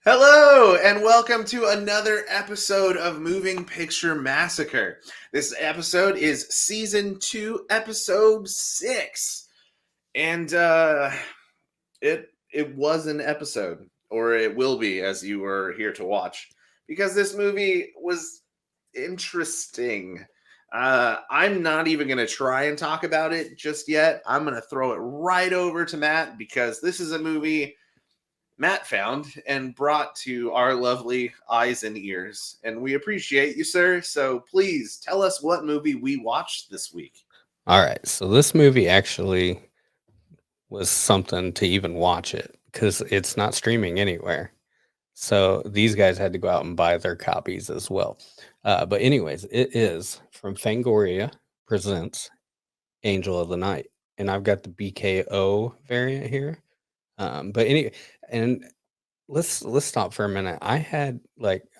Hello, and welcome to another episode of Moving Picture Massacre. This episode is season 2, episode 6, and it was an episode, or it will be, as you were here to watch, because this movie was interesting. I'm not even going to try and talk about it just yet. I'm going to throw it right over to Matt because this is a movie Matt found and brought to our lovely eyes and ears. And we appreciate you, sir. So please tell us what movie we watched this week. All right, so this movie actually was something to even watch it because it's not streaming anywhere. So these guys had to go out and buy their copies as well. But anyways, it is from Fangoria Presents Angel of the Night, and I've got the BKO variant here. And let's stop for a minute. I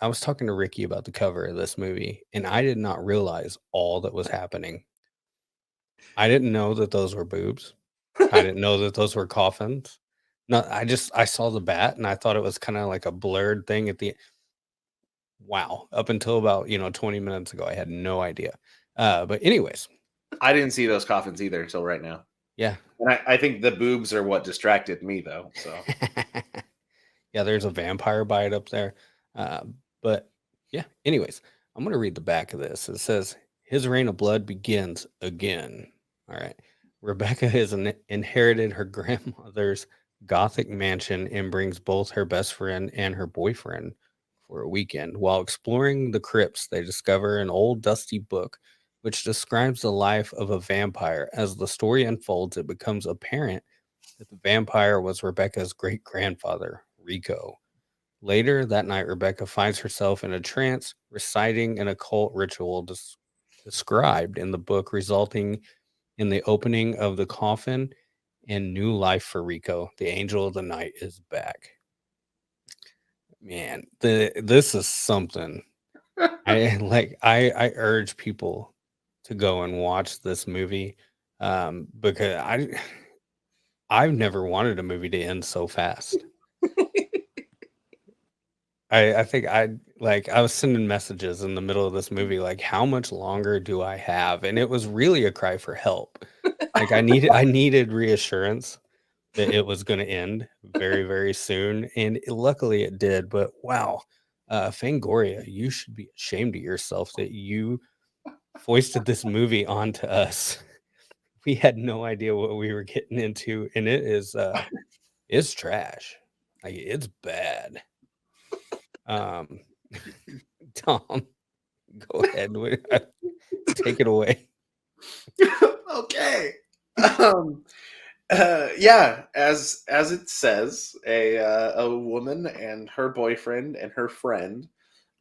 was talking to Ricky about the cover of this movie, and I did not realize all that was happening. I didn't know that those were boobs. I didn't know that those were coffins. No, I saw the bat and I thought it was kind of like a blurred thing at the wow. Up until about 20 minutes ago, I had no idea. But anyways, I didn't see those coffins either until right now. yeah. And I think the boobs are what distracted me, though. So Yeah, there's a vampire bite up there. But yeah, anyways, I'm gonna read the back of this. It says his reign of blood begins again. All right. Rebecca has inherited her grandmother's gothic mansion and brings both her best friend and her boyfriend for a weekend. While exploring the crypts, they discover an old dusty book which describes the life of a vampire. As the story unfolds, it becomes apparent that the vampire was Rebecca's great grandfather, Rico. Later that night, Rebecca finds herself in a trance, reciting an occult ritual described in the book, resulting in the opening of the coffin and new life for Rico. The angel of the night is back. Man, this is something. I urge people to go and watch this movie because I've never wanted a movie to end so fast. I think I was sending messages in the middle of this movie like, how much longer do I have? And it was really a cry for help. Like I needed reassurance that it was going to end very, very soon, and luckily it did. But wow, Fangoria, you should be ashamed of yourself that you foisted this movie onto us. We had no idea what we were getting into, and it's trash. Like it's bad. Um, Tom, go ahead. Take it away. okay. Um, yeah, as it says, a woman and her boyfriend and her friend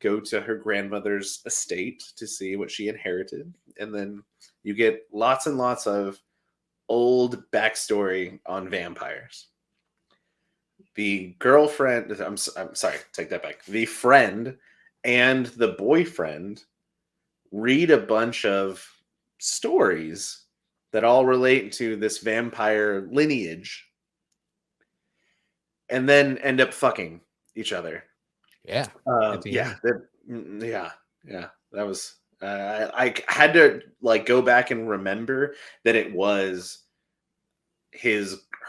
go to her grandmother's estate to see what she inherited, and then you get lots and lots of old backstory on vampires. The girlfriend, I'm sorry, take that back. The friend and the boyfriend read a bunch of stories that all relate to this vampire lineage and then end up fucking each other. Yeah. At the Yeah, end. yeah. That was. I had to like go back and remember that it was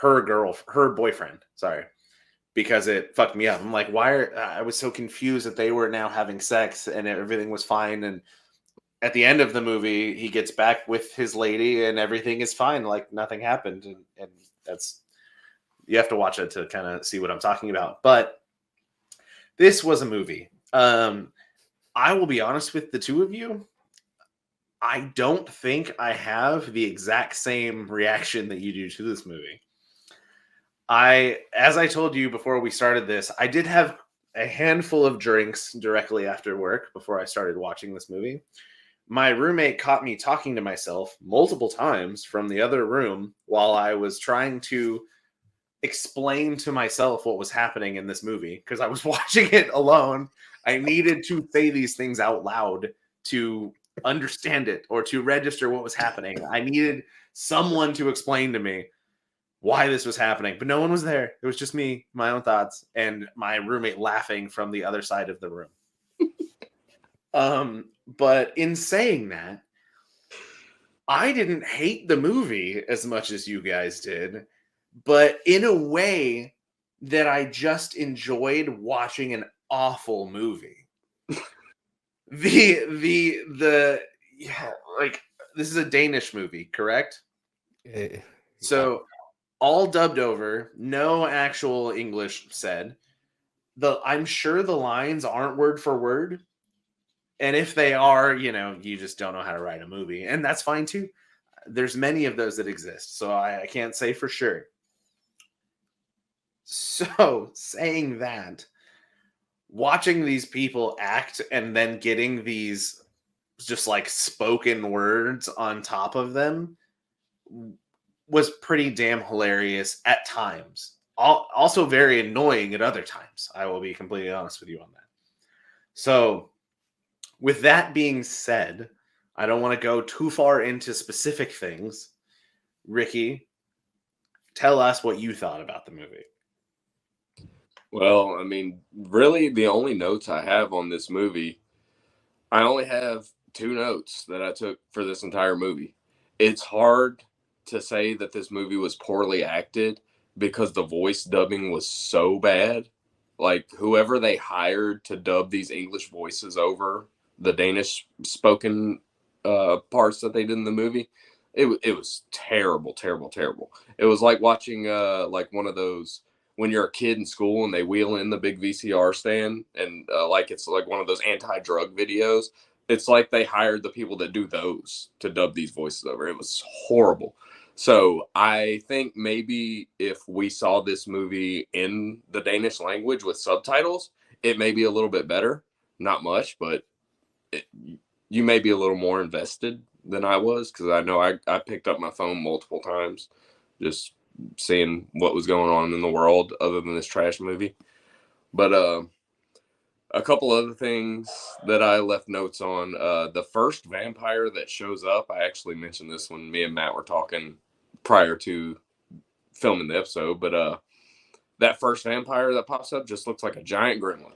her boyfriend. Sorry, because it fucked me up. I'm like, why are I was so confused that they were now having sex and everything was fine. And at the end of the movie, he gets back with his lady and everything is fine, like nothing happened. And that's you have to watch it to kind of see what I'm talking about. But this was a movie. I will be honest with the two of you. I don't think I have the exact same reaction that you do to this movie. As I told you before we started this, I did have a handful of drinks directly after work before I started watching this movie. My roommate caught me talking to myself multiple times from the other room while I was trying to explain to myself what was happening in this movie because I was watching it alone. I needed to say these things out loud to understand it or to register what was happening. I needed someone to explain to me. why this was happening, but no one was there. It was just me, my own thoughts, and my roommate laughing from the other side of the room. But in saying that, I didn't hate the movie as much as you guys did, but in a way that I just enjoyed watching an awful movie. The yeah, like this is a Danish movie, correct? Eh, yeah. So all dubbed over, no actual English said. I'm sure the lines aren't word for word, and if they are, you just don't know how to write a movie, and that's fine too. There's many of those that exist, so I can't say for sure. So, saying that, watching these people act and then getting these just like spoken words on top of them was pretty damn hilarious at times. Also, very annoying at other times. I will be completely honest with you on that. So, with that being said, I don't want to go too far into specific things. Ricky, tell us what you thought about the movie. Well, I mean, really, the only notes I have on this movie, I only have two notes that I took for this entire movie. It's hard to say that this movie was poorly acted because the voice dubbing was so bad. Like, whoever they hired to dub these English voices over the Danish spoken parts that they did in the movie, it was terrible, terrible, terrible. It was like watching like one of those when you're a kid in school and they wheel in the big VCR stand and like it's like one of those anti-drug videos. It's like they hired the people that do those to dub these voices over. It was horrible. So I think maybe if we saw this movie in the Danish language with subtitles, it may be a little bit better. Not much, but it, you may be a little more invested than I was because I know I picked up my phone multiple times just seeing what was going on in the world other than this trash movie. But a couple other things that I left notes on. The first vampire that shows up, I actually mentioned this when me and Matt were talking prior to filming the episode, but that first vampire that pops up just looks like a giant gremlin.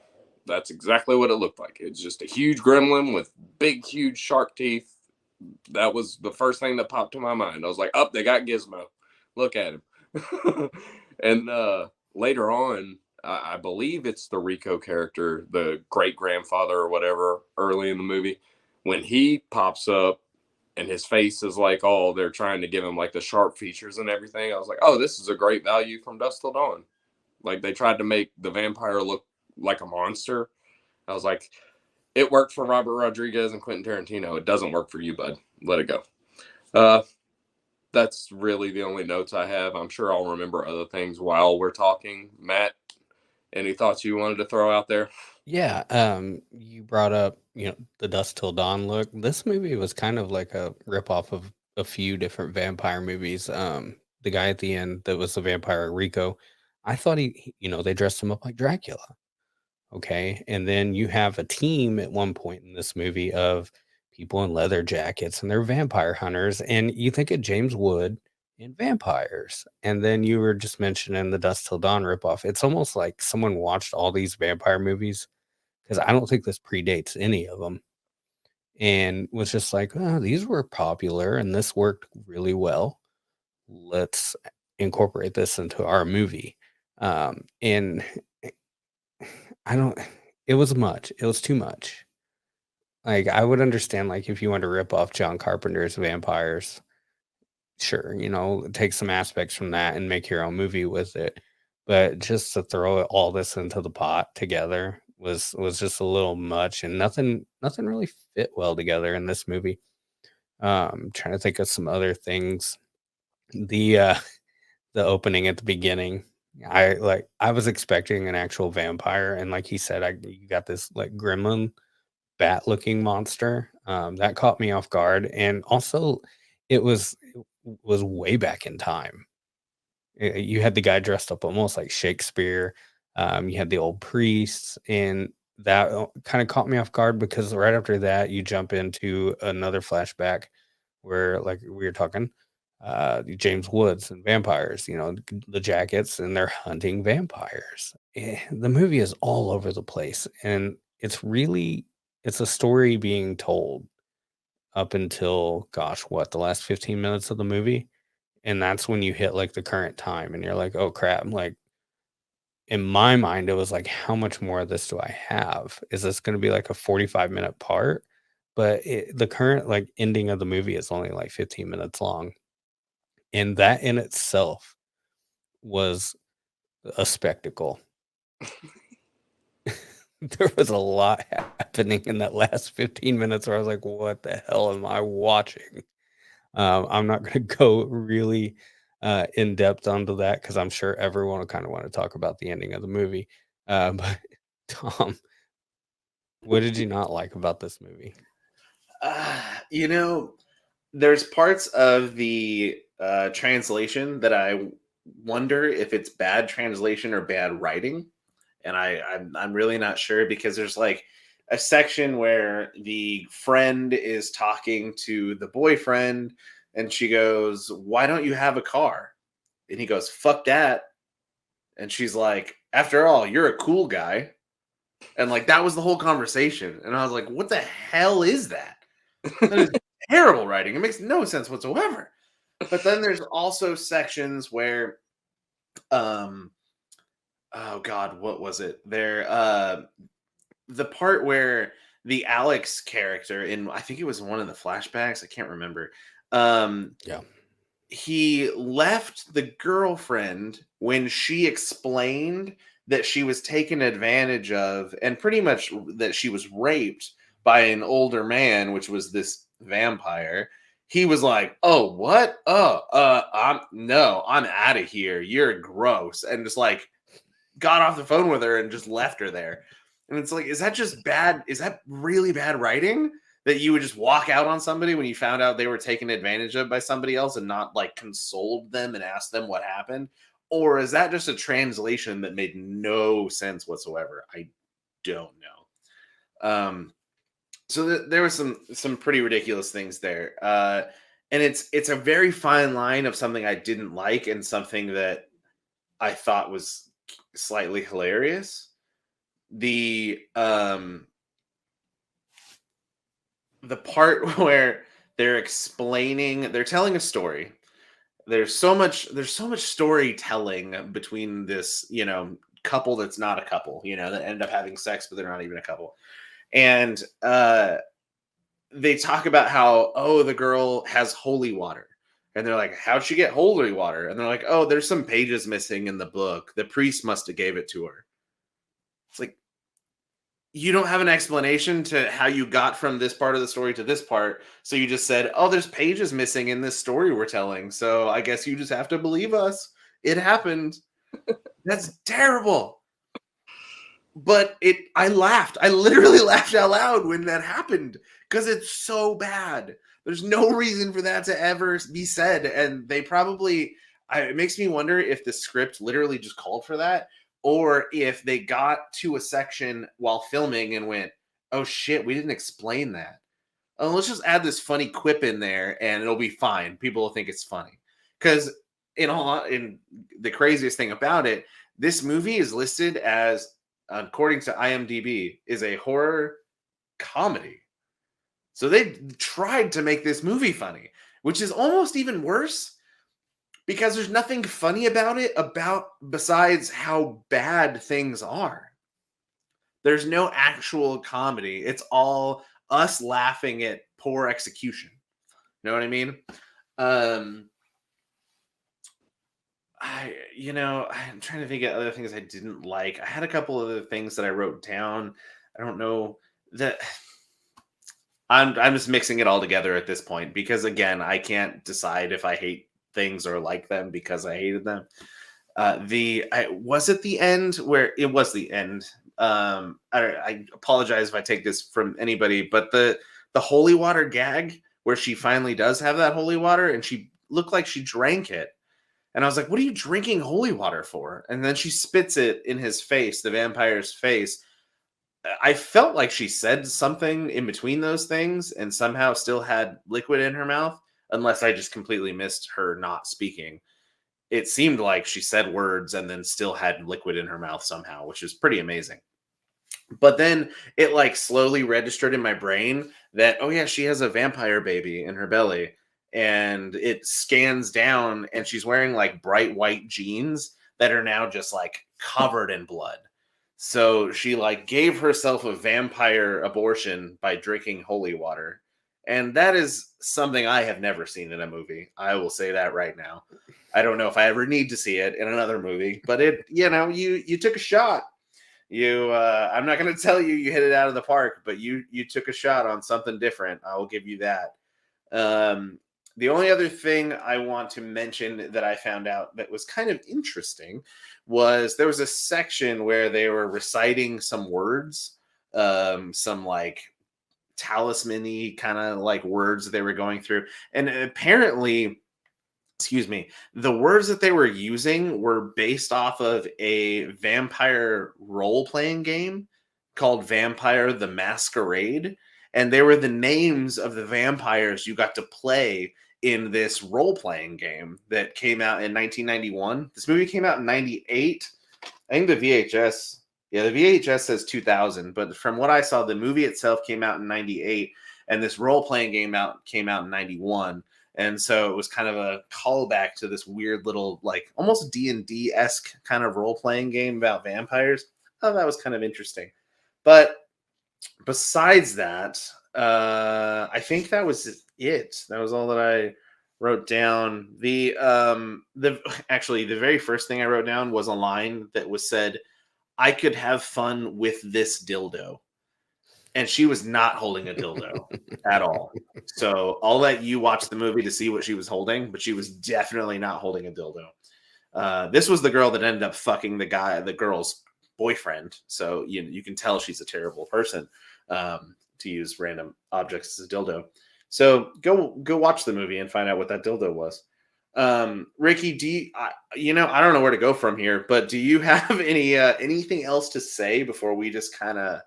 That's exactly what it looked like. It's just a huge gremlin with big, huge shark teeth. That was the first thing that popped to my mind. I was like, oh, they got Gizmo. Look at him. And later on, I believe it's the Rico character, the great grandfather or whatever, early in the movie, when he pops up and his face is like, oh, they're trying to give him like the sharp features and everything. I was like, oh, this is a great value from Dusk Till Dawn. Like they tried to make the vampire look like a monster. I was like, it worked for Robert Rodriguez and Quentin Tarantino. It doesn't work for you, bud. Let it go. Uh, that's really the only notes I have. I'm sure I'll remember other things while we're talking. Matt, any thoughts you wanted to throw out there? Yeah, you brought up, the Dusk Till Dawn look. This movie was kind of like a ripoff of a few different vampire movies. The guy at the end that was the vampire Rico, I thought they dressed him up like Dracula. Okay. And then you have a team at one point in this movie of people in leather jackets and they're vampire hunters. And you think of James Wood and vampires. And then you were just mentioning the Dust Till Dawn ripoff. It's almost like someone watched all these vampire movies because I don't think this predates any of them and was just like, oh, these were popular and this worked really well. Let's incorporate this into our movie. And I don't, it was much. It was too much. Like, I would understand, like, if you want to rip off John Carpenter's vampires, sure, take some aspects from that and make your own movie with it. But just to throw all this into the pot together was just a little much, and nothing really fit well together in this movie. Trying to think of some other things. The the opening at the beginning, I was expecting an actual vampire, and like he said, you got this like gremlin bat looking monster that caught me off guard, and also it was way back in time. You had the guy dressed up almost like Shakespeare. You had the old priests, and that kind of caught me off guard because right after that, you jump into another flashback where, like we were talking, James Woods and vampires, the jackets, and they're hunting vampires. The movie is all over the place, and it's a story being told up until, gosh, what, the last 15 minutes of the movie, and that's when you hit like the current time, and you're like, oh crap, like in my mind, it was like, how much more of this do I have? Is this going to be like a 45-minute part? But the current like ending of the movie is only like 15 minutes long. And that in itself was a spectacle. There was a lot happening in that last 15 minutes where I was like, what the hell am I watching? I'm not going to go really in depth onto that because I'm sure everyone will kind of want to talk about the ending of the movie. But Tom, what did you not like about this movie? You know, there's parts of the translation that I wonder if it's bad translation or bad writing, and I'm really not sure because there's like a section where the friend is talking to the boyfriend, and she goes, "Why don't you have a car?" And he goes, "Fuck that." And she's like, "After all, you're a cool guy." And like that was the whole conversation. And I was like, "What the hell is that?" That is terrible writing. It makes no sense whatsoever. But then there's also sections where um oh god, what was it? The part where the Alex character in, I think it was one of the flashbacks, I can't remember. Yeah. He left the girlfriend when she explained that she was taken advantage of and pretty much that she was raped by an older man, which was this vampire. He was like, "Oh, what? Oh, I'm out of here. You're gross." And just like got off the phone with her and just left her there. And it's like, is that just bad? Is that really bad writing? That you would just walk out on somebody when you found out they were taken advantage of by somebody else and not like consoled them and asked them what happened? Or is that just a translation that made no sense whatsoever? I don't know. So there was some pretty ridiculous things there, and it's a very fine line of something I didn't like and something that I thought was slightly hilarious. The part where they're telling a story. There's so much storytelling between this, couple that's not a couple, that end up having sex, but they're not even a couple. And they talk about how, oh, the girl has holy water. And they're like, how'd she get holy water? And they're like, oh, there's some pages missing in the book. The priest must have gave it to her. It's like, you don't have an explanation to how you got from this part of the story to this part. So you just said, oh, there's pages missing in this story we're telling. So I guess you just have to believe us. It happened. That's terrible. But I laughed. I literally laughed out loud when that happened because it's so bad. There's no reason for that to ever be said. And they probably, it makes me wonder if the script literally just called for that, or if they got to a section while filming and went, oh shit, we didn't explain that. Oh, let's just add this funny quip in there and it'll be fine. People will think it's funny. Because in the craziest thing about it, this movie is listed as, according to IMDb, is a horror comedy. So they tried to make this movie funny, which is almost even worse because there's nothing funny about it besides how bad things are. There's no actual comedy. It's all us laughing at poor execution. You know what I mean? I'm trying to think of other things I didn't like. I had a couple other things that I wrote down. I don't know that I'm just mixing it all together at this point because again, I can't decide if I hate things or like them because I hated them. Was it the end where it was the end? I apologize if I take this from anybody, but the holy water gag where she finally does have that holy water and she looked like she drank it. And I was like, what are you drinking holy water for? And then she spits it in his face, the vampire's face. I felt like she said something in between those things and somehow still had liquid in her mouth. unless I just completely missed her not speaking. It seemed like she said words and then still had liquid in her mouth somehow, which is pretty amazing. But then it like slowly registered in my brain that, oh yeah, she has a vampire baby in her belly. And it scans down and she's wearing like bright white jeans that are now just like covered in blood. So she like gave herself a vampire abortion by drinking holy water. And that is something I have never seen in a movie. I will say that right now. I don't know if I ever need to see it in another movie, but it, you took a shot. I'm not going to tell you hit it out of the park, but you took a shot on something different. I will give you that. The only other thing I want to mention that I found out that was kind of interesting was there was a section where they were reciting some words, some like talisman-y kind of like words they were going through. And apparently, excuse me, the words that they were using were based off of a vampire role-playing game called Vampire the Masquerade. And they were the names of the vampires you got to play in this role-playing game that came out in 1991. This movie came out in 98. I think the VHS, the VHS says 2000, but from what I saw, the movie itself came out in 98, and this role-playing game came out in 91. And so it was kind of a callback to this weird little, like, almost D&D-esque kind of role-playing game about vampires. Oh, that was kind of interesting. But besides that, I think that was it. That was all that I wrote down. The very first thing I wrote down was a line that was said, "I could have fun with this dildo." And she was not holding a dildo at all. So I'll let you watch the movie to see what she was holding, but she was definitely not holding a dildo. This was the girl that ended up fucking the girl's boyfriend. So you can tell she's a terrible person, to use random objects as a dildo. So go watch the movie and find out what that dildo was. Ricky, I don't know where to go from here, but do you have anything else to say before we just kind of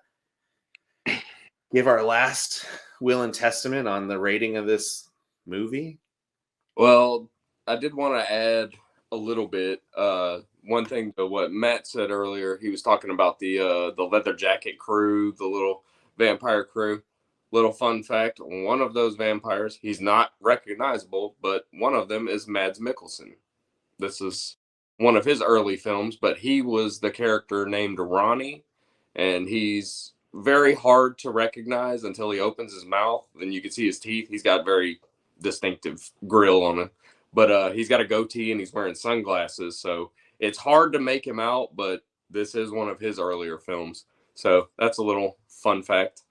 give our last will and testament on the rating of this movie? Well, I did want to add a little bit. One thing to what Matt said earlier, he was talking about the leather jacket crew, the little vampire crew. Little fun fact, one of those vampires, he's not recognizable, but one of them is Mads Mikkelsen. This is one of his early films, but he was the character named Ronnie, and he's very hard to recognize until he opens his mouth. Then you can see his teeth. He's got very distinctive grill on him, but he's got a goatee and he's wearing sunglasses, so it's hard to make him out, but this is one of his earlier films. So that's a little fun fact.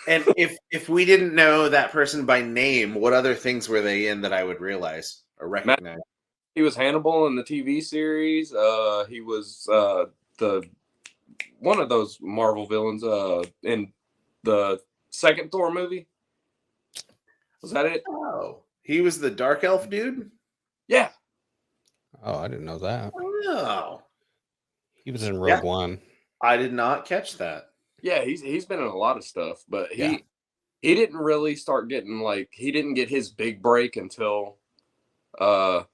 And if we didn't know that person by name, what other things were they in that I would realize or recognize? He was Hannibal in the TV series. He was the one of those Marvel villains in the second Thor movie. Was that it? Oh, he was the dark elf dude? Yeah. Oh, I didn't know that. Oh. He was in Rogue One. I did not catch that. Yeah, he's been in a lot of stuff, but he didn't really start getting he didn't get his big break until no,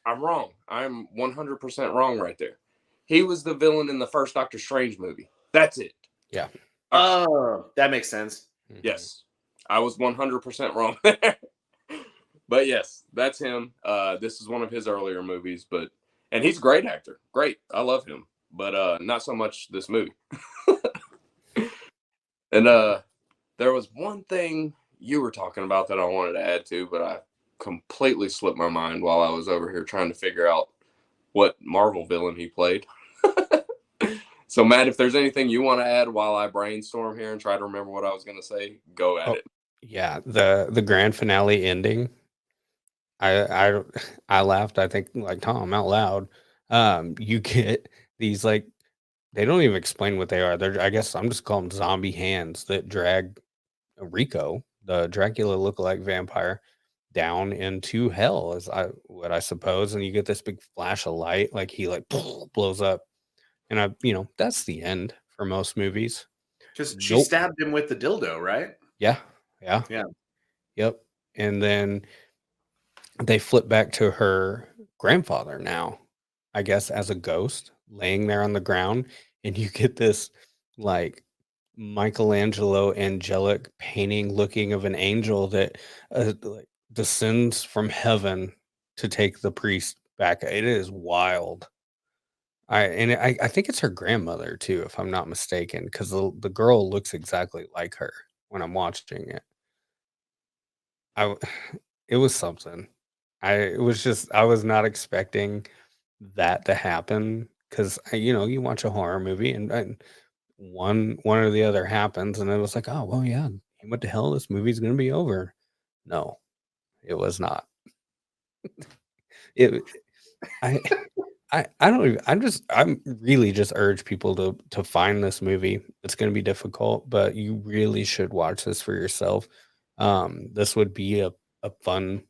I'm wrong. I'm 100% wrong right there. He was the villain in the first Doctor Strange movie. That's it. Yeah. Oh, that makes sense. Yes. I was 100% wrong there. But yes, that's him. This is one of his earlier movies, and he's a great actor. Great. I love him. But not so much this movie. And there was one thing you were talking about that I wanted to add to, but I completely slipped my mind while I was over here trying to figure out what Marvel villain he played. So, Matt, if there's anything you want to add while I brainstorm here and try to remember what I was going to say, go at it. Yeah, the grand finale ending. I laughed. I think like Tom out loud. You get these they don't even explain what they are. I guess I'm just calling them zombie hands that drag Rico, the Dracula lookalike vampire, down into hell, as what I suppose. And you get this big flash of light, like he blows up, and that's the end for most movies. Because she stabbed him with the dildo, right? Yeah. Yeah. Yep. And then they flip back to her grandfather now, I guess, as a ghost laying there on the ground. And you get this like Michelangelo angelic painting looking of an angel that like descends from heaven to take the priest back. It is wild. I think it's her grandmother too, if I'm not mistaken, because the girl looks exactly like her when I'm watching it. I it was something. It was just I was not expecting that to happen because you watch a horror movie and one or the other happens and it was like, oh well, yeah, what the hell? This movie's gonna be over. No, it was not. It I I don't even I'm really just urge people to find this movie. It's gonna be difficult, but you really should watch this for yourself. This would be a fun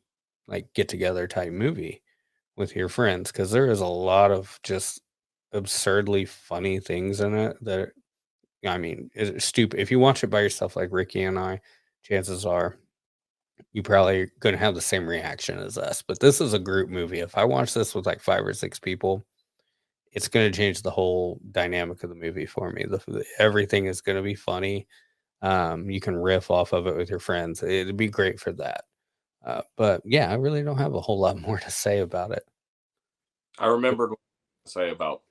like get together type movie with your friends because there is a lot of just absurdly funny things in it that I mean it's stupid. If you watch it by yourself like Ricky and I, chances are you probably gonna have the same reaction as us. But this is a group movie. If I watch this with like 5 or 6 people, it's going to change the whole dynamic of the movie for me. Everything is going to be funny. You can riff off of it with your friends. It'd be great for that. But yeah, I really don't have a whole lot more to say about it. I remembered what to say about.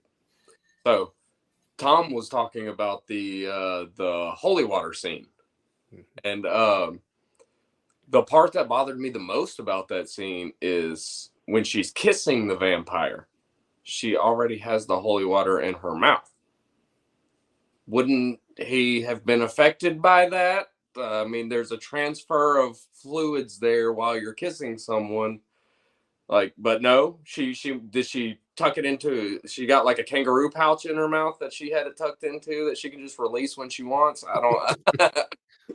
So Tom was talking about the holy water scene, and the part that bothered me the most about that scene is when she's kissing the vampire. She already has the holy water in her mouth. Wouldn't he have been affected by that? I mean, there's a transfer of fluids there while you're kissing someone. Like, but no, she tuck it into? She got like a kangaroo pouch in her mouth that she had it tucked into that she can just release when she wants. I don't.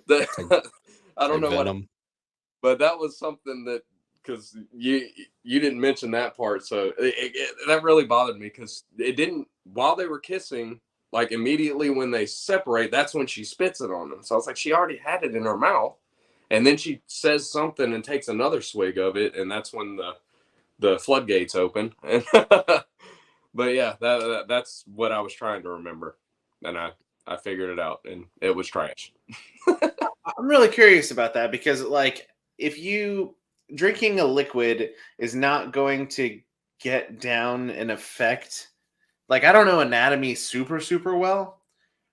It's like, I don't know what, Venom. but that was something that because you didn't mention that part, so that really bothered me because it didn't while they were kissing. Like immediately when they separate, that's when she spits it on them. So I was like, she already had it in her mouth, and then she says something and takes another swig of it, and that's when the floodgates open. But yeah, that's what I was trying to remember, and I figured it out, and it was trash. I'm really curious about that because, like, if you drinking a liquid is not going to get down and affect, like, I don't know anatomy super well,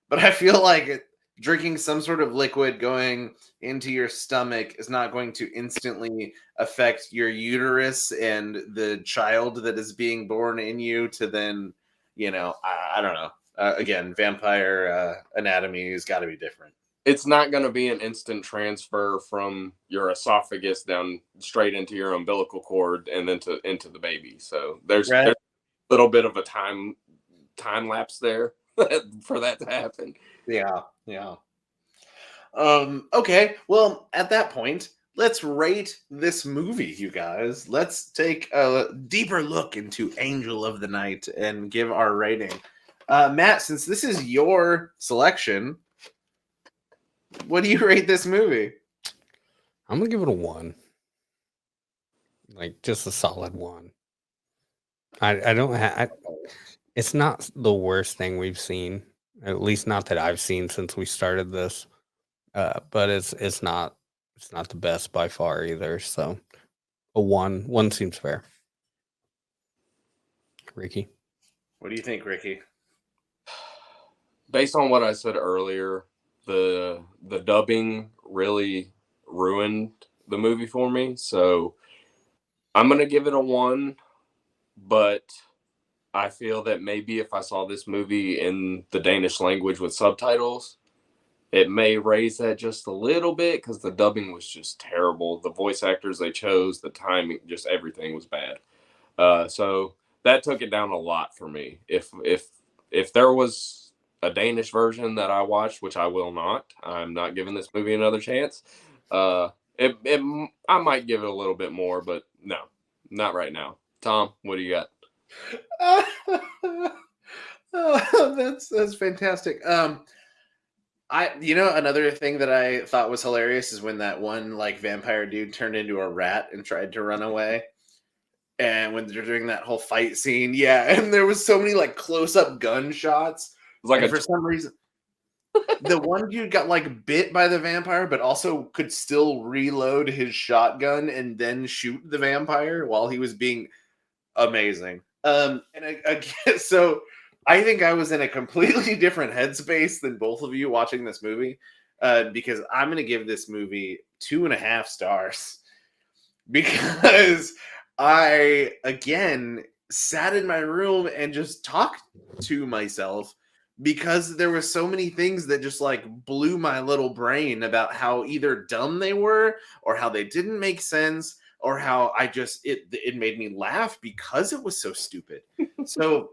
but I feel like drinking some sort of liquid going into your stomach is not going to instantly affect your uterus and the child that is being born in you to then, I don't know. Again, vampire anatomy has got to be different. It's not going to be an instant transfer from your esophagus down straight into your umbilical cord and then into the baby. So Right. there's a little bit of a time lapse there for that to happen. Yeah. Okay. Well, at that point, let's rate this movie, you guys. Let's take a deeper look into Angel of the Night and give our rating. Matt, since this is your selection, what do you rate this movie? I'm gonna give it a 1. Like just a solid 1. I don't have. It's not the worst thing we've seen. At least not that I've seen since we started this. But it's not the best by far either. So a 1. 1 seems fair. Ricky. What do you think, Ricky? Based on what I said earlier, the dubbing really ruined the movie for me. So I'm gonna give it a 1, but I feel that maybe if I saw this movie in the Danish language with subtitles, it may raise that just a little bit because the dubbing was just terrible. The voice actors they chose, the timing, just everything was bad. So that took it down a lot for me. If there was a Danish version that I watched, which I will not, I'm not giving this movie another chance. I might give it a little bit more, but no, not right now. Tom, what do you got? Oh, that's fantastic. Another thing that I thought was hilarious is when that one like vampire dude turned into a rat and tried to run away. And when they're doing that whole fight scene, yeah, and there was so many like close-up gunshots. It's like And for some reason, the one dude got like bit by the vampire, but also could still reload his shotgun and then shoot the vampire while he was being amazing. So I think I was in a completely different headspace than both of you watching this movie, because I'm going to give this movie 2.5 stars because I again sat in my room and just talked to myself because there were so many things that just like blew my little brain about how either dumb they were or how they didn't make sense or how it made me laugh because it was so stupid. So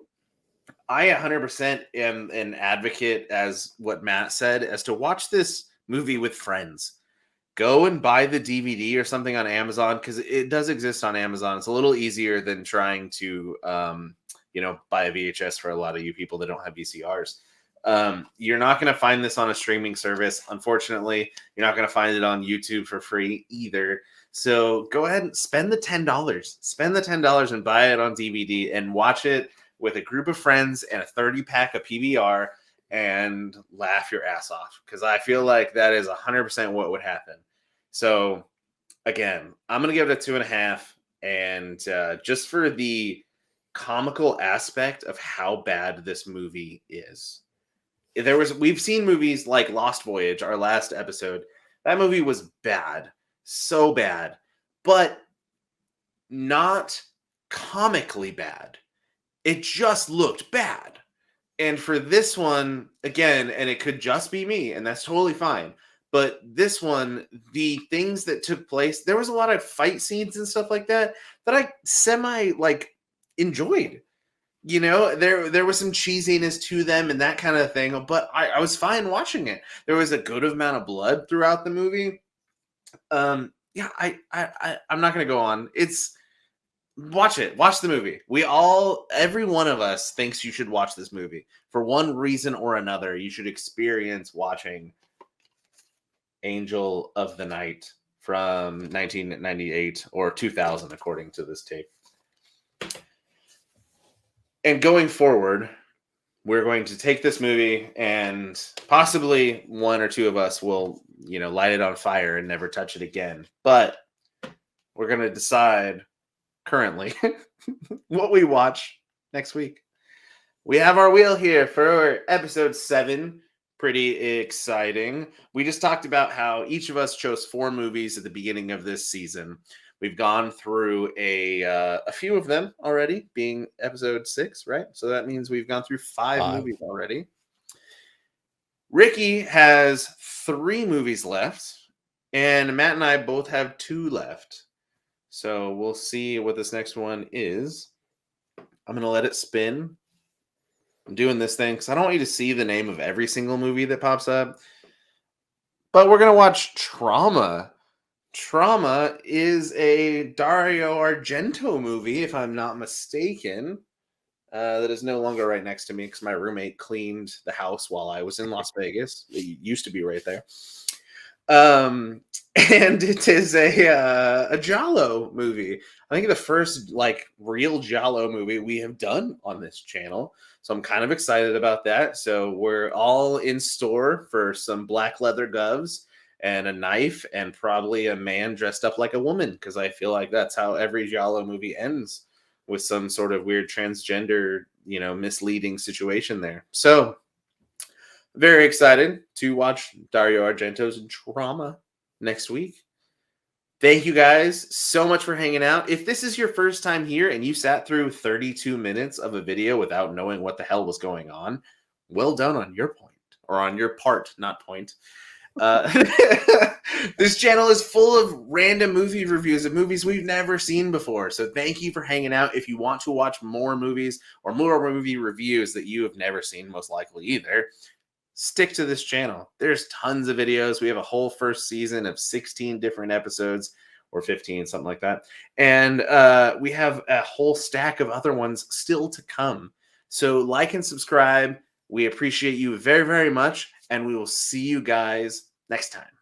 I 100% am an advocate, as what Matt said, as to watch this movie with friends. Go and buy the DVD or something on Amazon because it does exist on Amazon. It's a little easier than trying to, buy a VHS for a lot of you people that don't have VCRs. You're not going to find this on a streaming service. Unfortunately, you're not going to find it on YouTube for free either. So go ahead and spend the $10. Spend the $10 and buy it on DVD and watch it with a group of friends and a 30-pack of PBR and laugh your ass off. Because I feel like that is 100% what would happen. So again, I'm going to give it a 2.5. And just for the comical aspect of how bad this movie is. We've seen movies like Lost Voyage, our last episode. That movie was bad. So bad. But not comically bad. It just looked bad. And for this one, again, and it could just be me, and that's totally fine. But this one, the things that took place, there was a lot of fight scenes and stuff like that I semi like enjoyed. There was some cheesiness to them and that kind of thing, but I was fine watching it. There was a good amount of blood throughout the movie. I'm not going to go on. Watch it. Watch the movie. Every one of us thinks you should watch this movie. For one reason or another, you should experience watching Angel of the Night from 1998 or 2000, according to this tape. And going forward, we're going to take this movie and possibly one or two of us will, light it on fire and never touch it again. But we're going to decide currently what we watch next week. We have our wheel here for episode 7. Pretty exciting. We just talked about how each of us chose 4 movies at the beginning of this season. We've gone through a few of them already, being episode 6, right? So that means we've gone through 5 movies already. Ricky has 3 movies left, and Matt and I both have 2 left. So we'll see what this next one is. I'm going to let it spin. I'm doing this thing because I don't want you to see the name of every single movie that pops up. But we're going to watch Trauma. Trauma is a Dario Argento movie, if I'm not mistaken, that is no longer right next to me because my roommate cleaned the house while I was in Las Vegas. It used to be right there. And it is a Giallo movie. I think the first real Giallo movie we have done on this channel. So I'm kind of excited about that. So we're all in store for some black leather gloves and a knife and probably a man dressed up like a woman, because I feel like that's how every Giallo movie ends, with some sort of weird transgender, misleading situation there. So very excited to watch Dario Argento's Trauma next week. Thank you guys so much for hanging out. If this is your first time here and you sat through 32 minutes of a video without knowing what the hell was going on, well done on your point, or on your part, not point. This channel is full of random movie reviews of movies we've never seen before. So thank you for hanging out. If you want to watch more movies or more movie reviews that you have never seen, most likely either, stick to this channel. There's tons of videos. We have a whole first season of 16 different episodes, or 15, something like that. And we have a whole stack of other ones still to come. So like and subscribe. We appreciate you very, very much. and we will see you guys next time.